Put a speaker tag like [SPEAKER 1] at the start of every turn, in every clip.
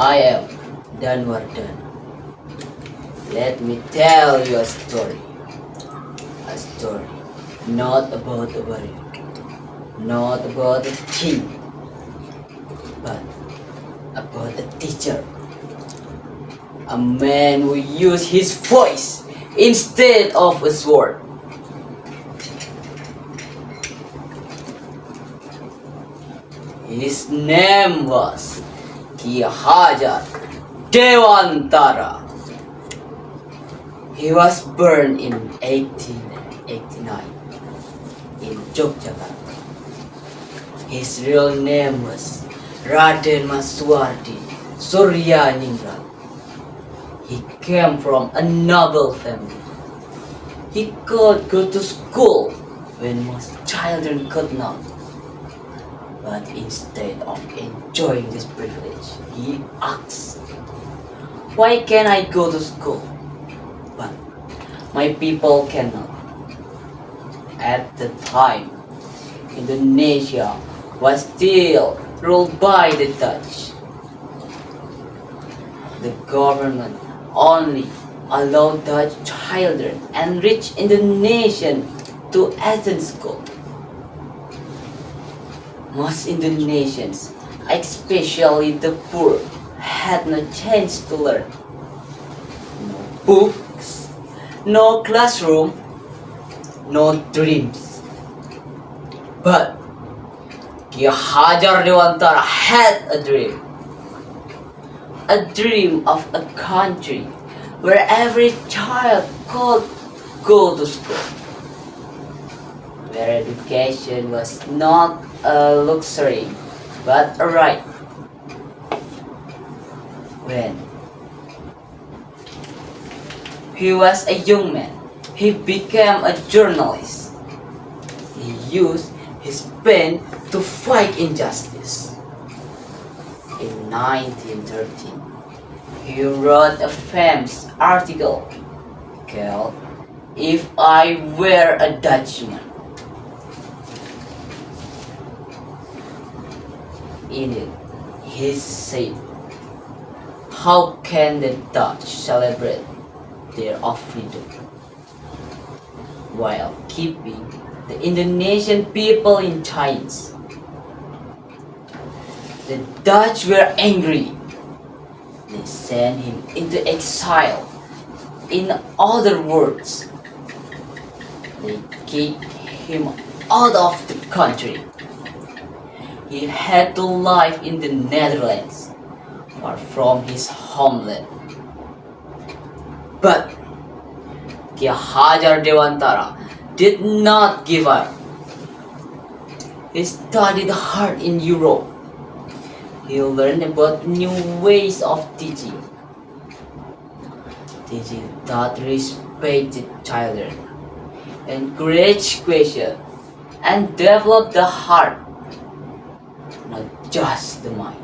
[SPEAKER 1] I am Danu. Let me tell you a story. A story not about a warrior, not about a king, but about a teacher. A man who used his voice instead of a sword. His name was Ki Hajar Dewantara. He was born in 1889 in Yogyakarta. His real name was Raden Maswardi Suryaningrat. He came from a noble family. He could go to school when most children could not. But instead of enjoying this privilege, he asked, "Why can't I go to school? But my people cannot." At the time, Indonesia was still ruled by the Dutch. The government only allowed Dutch children and rich Indonesians to attend school. Most Indonesians, especially the poor, had no chance to learn. No books, no classroom, no dreams. But Ki Hajar Dewantara had a dream. A dream of a country where every child could go to school. Where education was not a luxury, but a right. When he was a young man, he became a journalist. He used his pen to fight injustice. In 1913, he wrote a famous article called "If I Were a Dutchman." In it, he said, "How can the Dutch celebrate their freedom while keeping the Indonesian people in chains?" The Dutch were angry. They sent him into exile. In other words, they kicked him out of the country. He had to live in the Netherlands, far from his homeland. But Ki Hajar Dewantara did not give up. He studied hard in Europe. He learned about new ways of teaching that respected children, encouraged question, and developed the heart, not just the mind.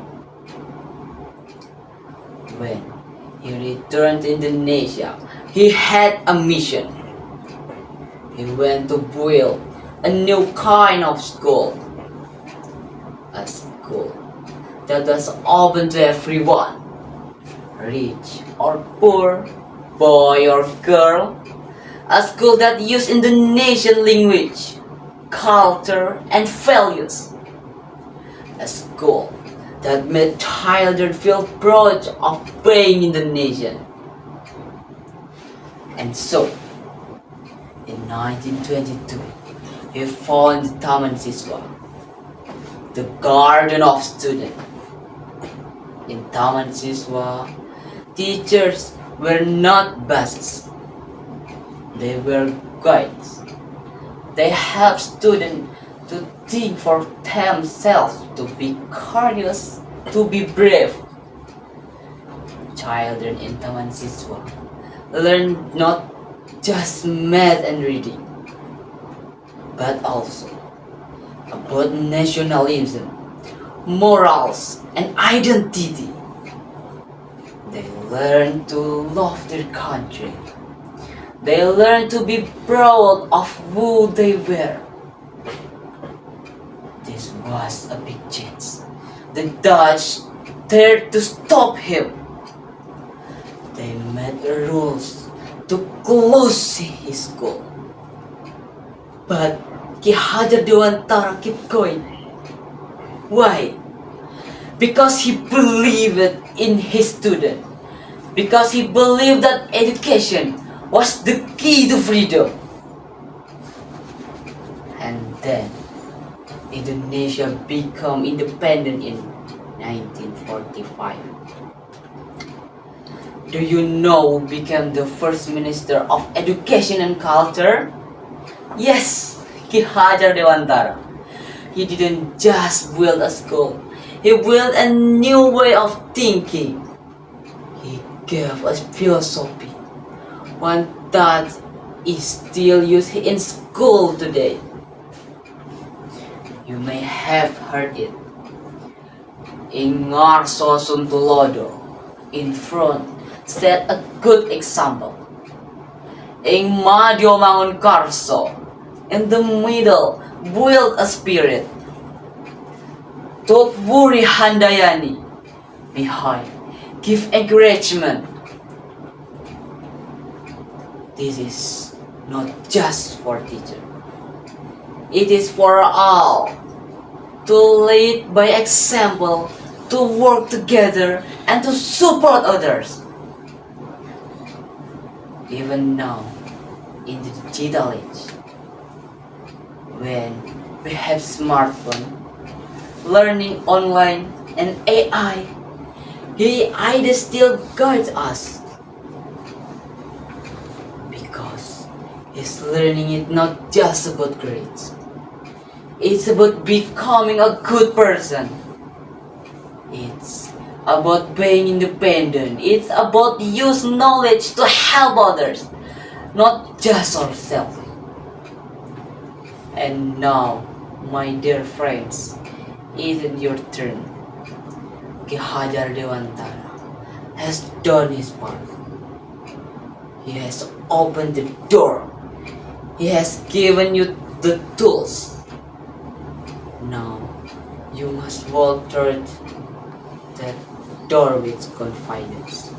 [SPEAKER 1] When he returned to Indonesia, he had a mission. He went to build a new kind of school, a school that was open to everyone, rich or poor, boy or girl, a school that used Indonesian language, culture, and values. A school that made children feel proud of being Indonesian. And so, in 1922, he founded Taman Siswa, the Garden of Students. In Taman Siswa, teachers were not bosses. They were guides. They helped students to think for themselves, to be courageous, to be brave. Children in Taman Siswa learned not just math and reading, but also about nationalism, morals, and identity. They learn to love their country. They learn to be proud of who they were. This was a big change. The Dutch dared to stop him. They made rules to close his school. But Ki Hajar Dewantara kept going. Why? Because he believed in his student. Because he believed that education was the key to freedom. And then Indonesia became independent in 1945. Do you know who became the first Minister of Education and Culture? Yes, Ki Hajar Dewantara. He didn't just build a school, he built a new way of thinking. He gave us philosophy, one that is still used in school today. You may have heard it. Ingarso Suntulodo in front set a good example. Ing Madyo Mangun Karso in the middle build a spirit. Tokburi Handayani behind give encouragement. This is not just for teachers. It is for all to lead by example, to work together and to support others. Even now, in the digital age, when we have smartphone, learning online and AI, AI still guides us. Because his learning is not just about grades. It's about becoming a good person. It's about being independent. It's about use knowledge to help others, not just ourselves. And now, my dear friends, isn't your turn. Ki Hajar Dewantara has done his part. He has opened the door. He has given you the tools. Now, you must walk toward that door with confidence.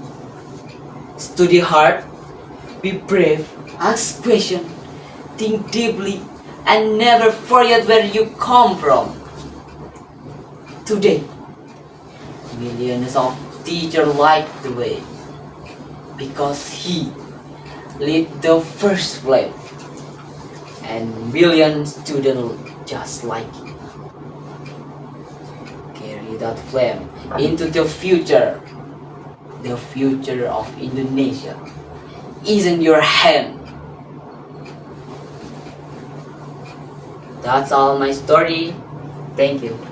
[SPEAKER 1] Study hard, be brave, ask questions, think deeply, and never forget where you come from. Today, millions of teachers light the way because he lit the first flame, and millions students just like him. Carry that flame into the future. The future of Indonesia is in your hand. That's all my story. Thank you.